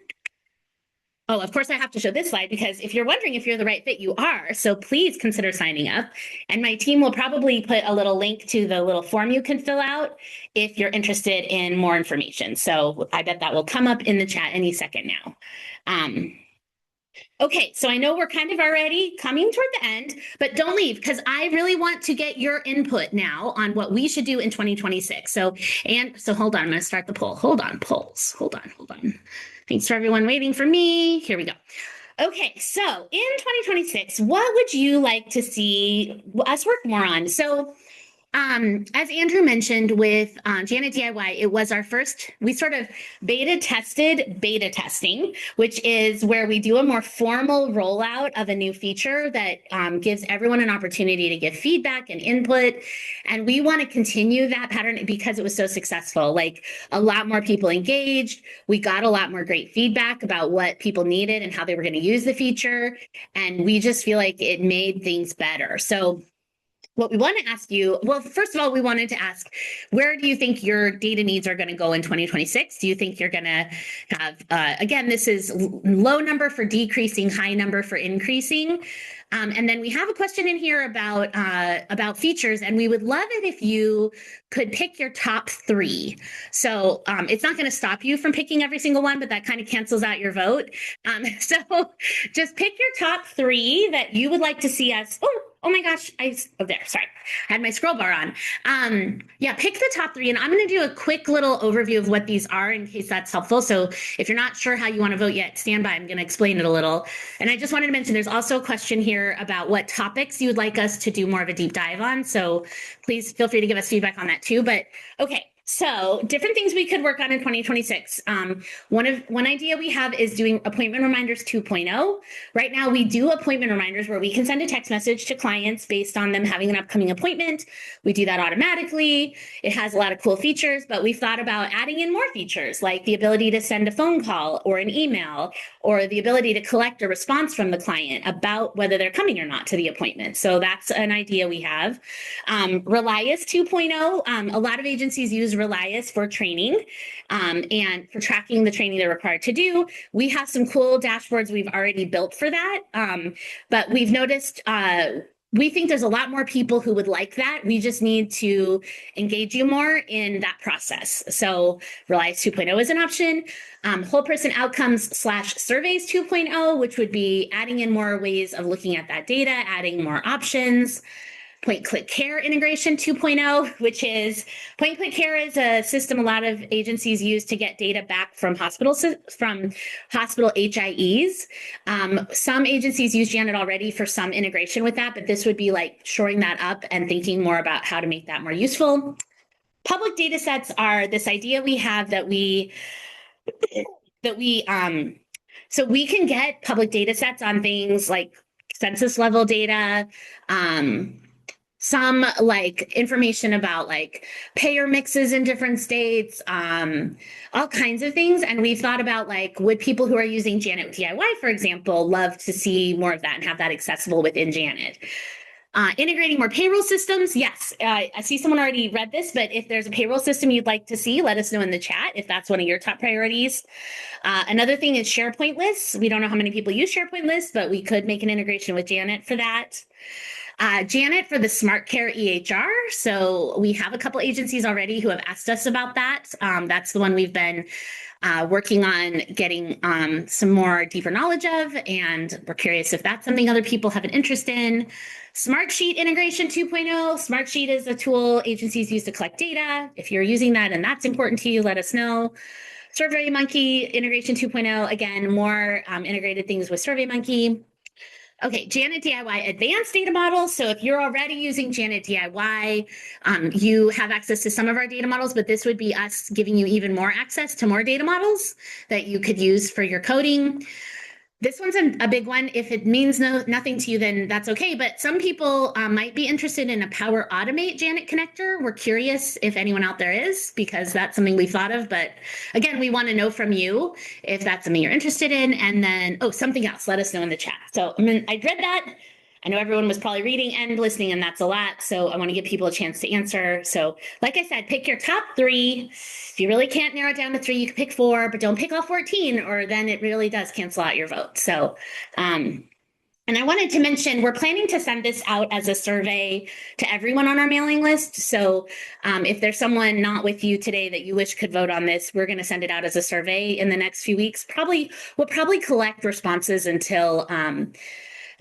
oh, of course, I have to show this slide because if you're wondering if you're the right fit, you are. So please consider signing up. And my team will probably put a little link to the little form you can fill out if you're interested in more information. So I bet that will come up in the chat any second now. Okay, so I know we're kind of already coming toward the end, but don't leave because I really want to get your input now on what we should do in 2026. So hold on, I'm going to start the poll. Hold on, polls. Hold on. Thanks for everyone waiting for me. Here we go. Okay, so in 2026, what would you like to see us work more on? So as Andrew mentioned with Janet DIY, it was our first, we sort of beta testing, which is where we do a more formal rollout of a new feature that gives everyone an opportunity to give feedback and input. And we want to continue that pattern because it was so successful. Like a lot more people engaged. We got a lot more great feedback about what people needed and how they were going to use the feature. And we just feel like it made things better. So what we want to ask you, well, first of all, we wanted to ask, where do you think your data needs are going to go in 2026? Do you think you're going to have, again, this is low number for decreasing, high number for increasing. And then we have a question in here about features, and we would love it if you could pick your top 3. So it's not going to stop you from picking every single one, but that kind of cancels out your vote. So just pick your top 3 that you would like to see us. Oh my gosh, there, sorry. I had my scroll bar on. Yeah, pick the top 3, and I'm going to do a quick little overview of what these are in case that's helpful. So if you're not sure how you want to vote yet, stand by. I'm going to explain it a little. And I just wanted to mention there's also a question here about what topics you would like us to do more of a deep dive on. So please feel free to give us feedback on that too. But okay. So different things we could work on in 2026. One idea we have is doing appointment reminders 2.0. Right now we do appointment reminders where we can send a text message to clients based on them having an upcoming appointment. We do that automatically. It has a lot of cool features, but we've thought about adding in more features like the ability to send a phone call or an email or the ability to collect a response from the client about whether they're coming or not to the appointment. So that's an idea we have. Relias 2.0, a lot of agencies use Relias for training and for tracking the training they're required to do. We have some cool dashboards we've already built for that, but we've noticed we think there's a lot more people who would like that. We just need to engage you more in that process. So Relias 2.0 is an option. Whole person outcomes / surveys 2.0, which would be adding in more ways of looking at that data, adding more options. Point-Click Care Integration 2.0, which is Point-Click Care is a system a lot of agencies use to get data back from hospital HIEs. Some agencies use Janet already for some integration with that, but this would be like shoring that up and thinking more about how to make that more useful. Public data sets are this idea we have so we can get public data sets on things like census level data, some like information about like payer mixes in different states, all kinds of things. And we've thought about like, would people who are using Janet DIY, for example, love to see more of that and have that accessible within Janet? Integrating more payroll systems. Yes, I see someone already read this, but if there's a payroll system you'd like to see, let us know in the chat if that's one of your top priorities. Another thing is SharePoint lists. We don't know how many people use SharePoint lists, but we could make an integration with Janet for that. Janet for the Smart Care EHR. So we have a couple agencies already who have asked us about that. That's the one we've been working on getting some more deeper knowledge of, and we're curious if that's something other people have an interest in. Smartsheet integration 2.0. Smartsheet is a tool agencies use to collect data. If you're using that and that's important to you, let us know. SurveyMonkey integration 2.0. Again, more integrated things with SurveyMonkey. Okay, Janet DIY advanced data models. So if you're already using Janet DIY, you have access to some of our data models, but this would be us giving you even more access to more data models that you could use for your coding. This one's a big one. If it means nothing to you, then that's okay. But some people might be interested in a Power Automate Janet connector. We're curious if anyone out there is, because that's something we've thought of. But again, we want to know from you if that's something you're interested in. And then, something else, let us know in the chat. So I read that. I know everyone was probably reading and listening, and that's a lot. So I want to give people a chance to answer. So like I said, pick your top 3. If you really can't narrow it down to 3, you can pick 4, but don't pick all 14, or then it really does cancel out your vote. So, and I wanted to mention, we're planning to send this out as a survey to everyone on our mailing list. So if there's someone not with you today that you wish could vote on this, we're going to send it out as a survey in the next few weeks. We'll probably collect responses until,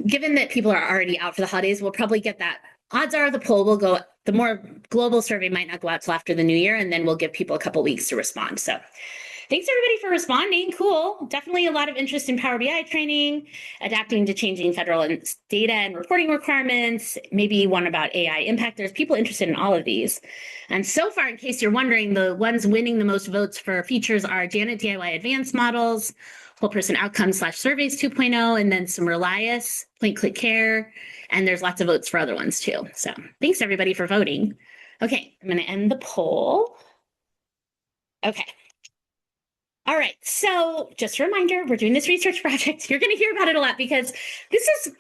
given that people are already out for the holidays, we'll probably get that. Odds are the poll will go, the more global survey might not go out till after the new year, and then we'll give people a couple weeks to respond. So thanks everybody for responding. Cool. Definitely a lot of interest in Power BI training, adapting to changing federal and data and reporting requirements, maybe one about AI impact. There's people interested in all of these. And so far, in case you're wondering, the ones winning the most votes for features are Janet DIY advanced models, whole person outcomes / surveys 2.0, and then some Relias, Point-Click Care, and there's lots of votes for other ones too. So thanks everybody for voting. Okay, I'm going to end the poll. Okay. All right, so just a reminder, we're doing this research project. You're going to hear about it a lot because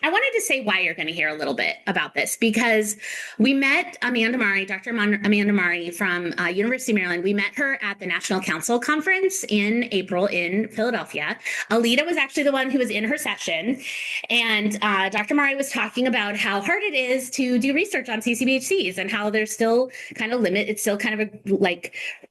I wanted to say why you're going to hear a little bit about this, because we met Amanda Mari, Dr. Amanda Mari from University of Maryland. We met her at the National Council Conference in April in Philadelphia. Alita was actually the one who was in her session. And Dr. Mari was talking about how hard it is to do research on CCBHCs and how there's still kind of it's still kind of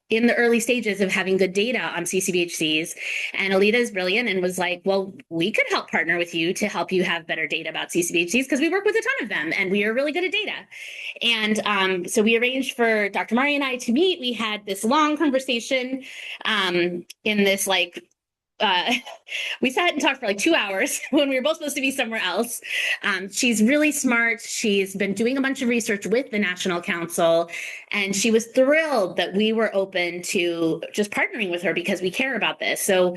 in the early stages of having good data on CCBHCs. And Alita is brilliant and was like, well, we could help partner with you to help you have better data about CCBHCs because we work with a ton of them and we are really good at data. And so we arranged for Dr. Mari and I to meet. We had this long conversation in this we sat and talked for 2 hours when we were both supposed to be somewhere else. She's really smart. She's been doing a bunch of research with the National Council, and she was thrilled that we were open to just partnering with her because we care about this. So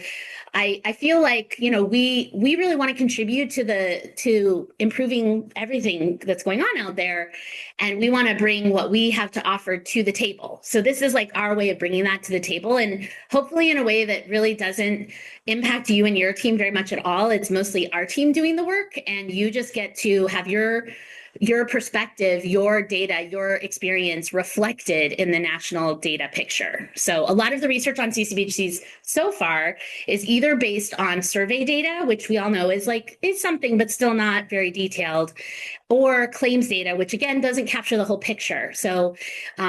I feel like, we really want to contribute to improving everything that's going on out there. And we want to bring what we have to offer to the table. So this is our way of bringing that to the table, and hopefully in a way that really doesn't impact you and your team very much at all. It's mostly our team doing the work, and you just get to have your perspective, your data, your experience reflected in the national data picture. So a lot of the research on CCBHCs so far is either based on survey data, which we all know is something, but still not very detailed, or claims data, which again doesn't capture the whole picture. So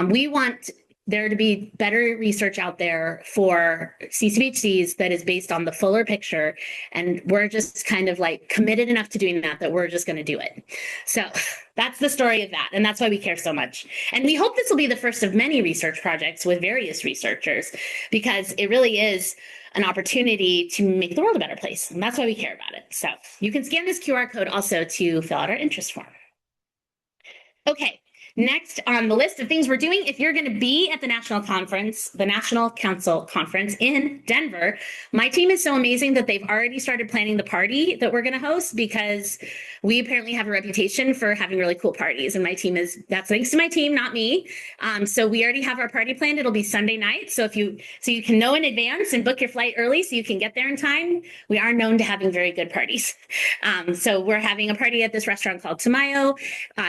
we want there to be better research out there for CCBHCs that is based on the fuller picture. And we're just kind of like committed enough to doing that we're just going to do it. So that's the story of that. And that's why we care so much. And we hope this will be the first of many research projects with various researchers, because it really is an opportunity to make the world a better place. And that's why we care about it. So you can scan this QR code also to fill out our interest form. Okay. Next on the list of things we're doing, if you're going to be at the National Council Conference in Denver, my team is so amazing that they've already started planning the party that we're going to host, because we apparently have a reputation for having really cool parties. And that's thanks to my team, not me. So we already have our party planned. It'll be Sunday night. So you can know in advance and book your flight early so you can get there in time. We are known to having very good parties. So we're having a party at this restaurant called Tamayo.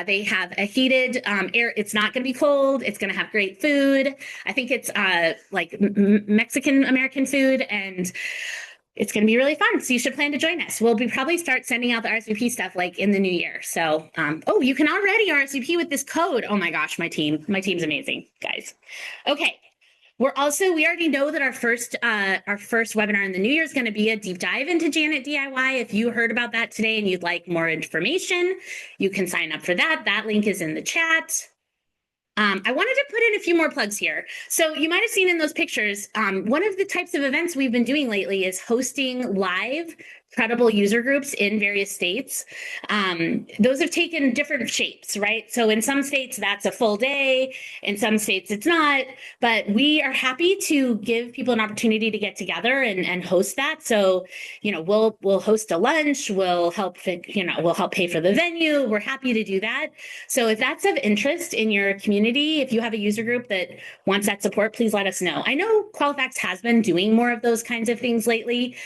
They have a heated air. It's not going to be cold. It's going to have great food. I think it's like Mexican American food, and it's going to be really fun. So you should plan to join us. We'll probably start sending out the RSVP stuff like in the new year. So, you can already RSVP with this code. Oh my gosh, my team's amazing, guys. Okay. We already know that our first webinar in the new year is going to be a deep dive into Janet DIY. If you heard about that today and you'd like more information, you can sign up for that. That link is in the chat. I wanted to put in a few more plugs here. So you might have seen in those pictures, one of the types of events we've been doing lately is hosting live credible user groups in various states. Those have taken different shapes, right? So in some states, that's a full day. In some states, it's not. But we are happy to give people an opportunity to get together and host that. So, we'll host a lunch. We'll help pay for the venue. We're happy to do that. So if that's of interest in your community, if you have a user group that wants that support, please let us know. I know Qualifax has been doing more of those kinds of things lately.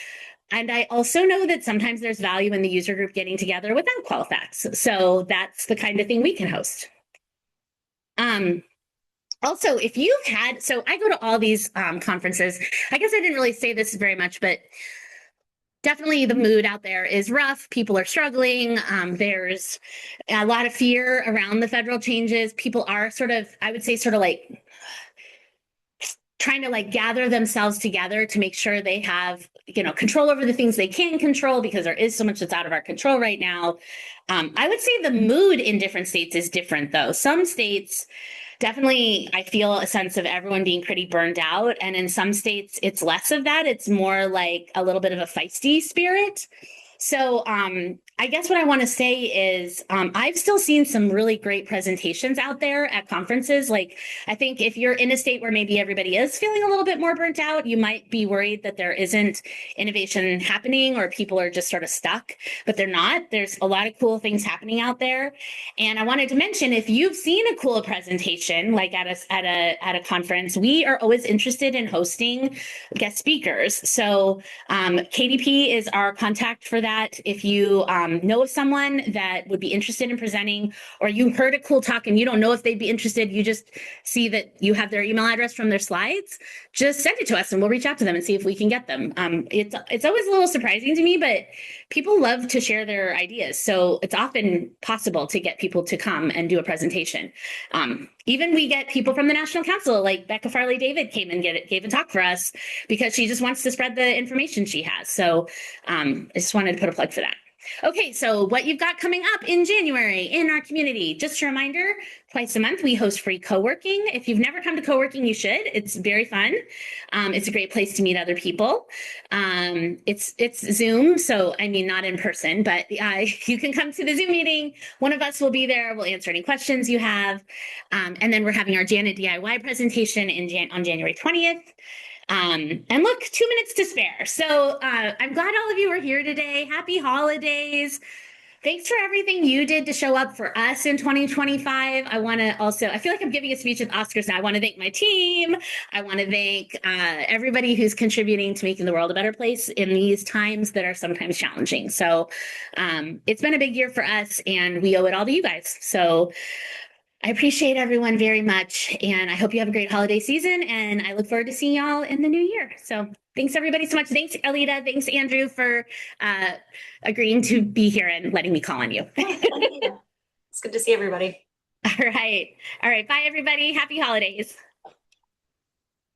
And I also know that sometimes there's value in the user group getting together without Qualifax. So that's the kind of thing we can host. Also, so I go to all these conferences. I guess I didn't really say this very much, but definitely the mood out there is rough. People are struggling. There's a lot of fear around the federal changes. People are I would say like trying to gather themselves together to make sure they have, control over the things they can control, because there is so much that's out of our control right now. I would say the mood in different states is different though. Some states, definitely, I feel a sense of everyone being pretty burned out. And in some states, it's less of that. It's more like a little bit of a feisty spirit. So I guess what I want to say is I've still seen some really great presentations out there at conferences. Like, I think if you're in a state where maybe everybody is feeling a little bit more burnt out, you might be worried that there isn't innovation happening or people are just sort of stuck, but they're not. There's a lot of cool things happening out there. And I wanted to mention, if you've seen a cool presentation like at a conference, we are always interested in hosting guest speakers. So KDP is our contact for that. If you know of someone that would be interested in presenting, or you heard a cool talk and you don't know if they'd be interested, you just see that you have their email address from their slides, just send it to us and we'll reach out to them and see if we can get them. It's always a little surprising to me, but people love to share their ideas. So it's often possible to get people to come and do a presentation. Even we get people from the National Council, like Becca Farley David came and gave a talk for us because she just wants to spread the information she has. So I just wanted to put a plug for that. Okay, so what you've got coming up in January in our community, just a reminder, twice a month we host free co-working. If you've never come to co-working, you should. It's very fun. It's a great place to meet other people. It's Zoom, so I mean not in person, but you can come to the Zoom meeting. One of us will be there. We'll answer any questions you have. And then we're having our Janet DIY presentation on January 20th. And look, 2 minutes to spare. So I'm glad all of you are here today. Happy holidays. Thanks for everything you did to show up for us in 2025. I feel like I'm giving a speech at Oscars now. I want to thank my team. I want to thank everybody who's contributing to making the world a better place in these times that are sometimes challenging. So it's been a big year for us and we owe it all to you guys. So I appreciate everyone very much, and I hope you have a great holiday season, and I look forward to seeing y'all in the new year. So thanks everybody so much. Thanks, Alita. Thanks, Andrew, for agreeing to be here and letting me call on you. It's good to see everybody. All right. Bye, everybody. Happy holidays.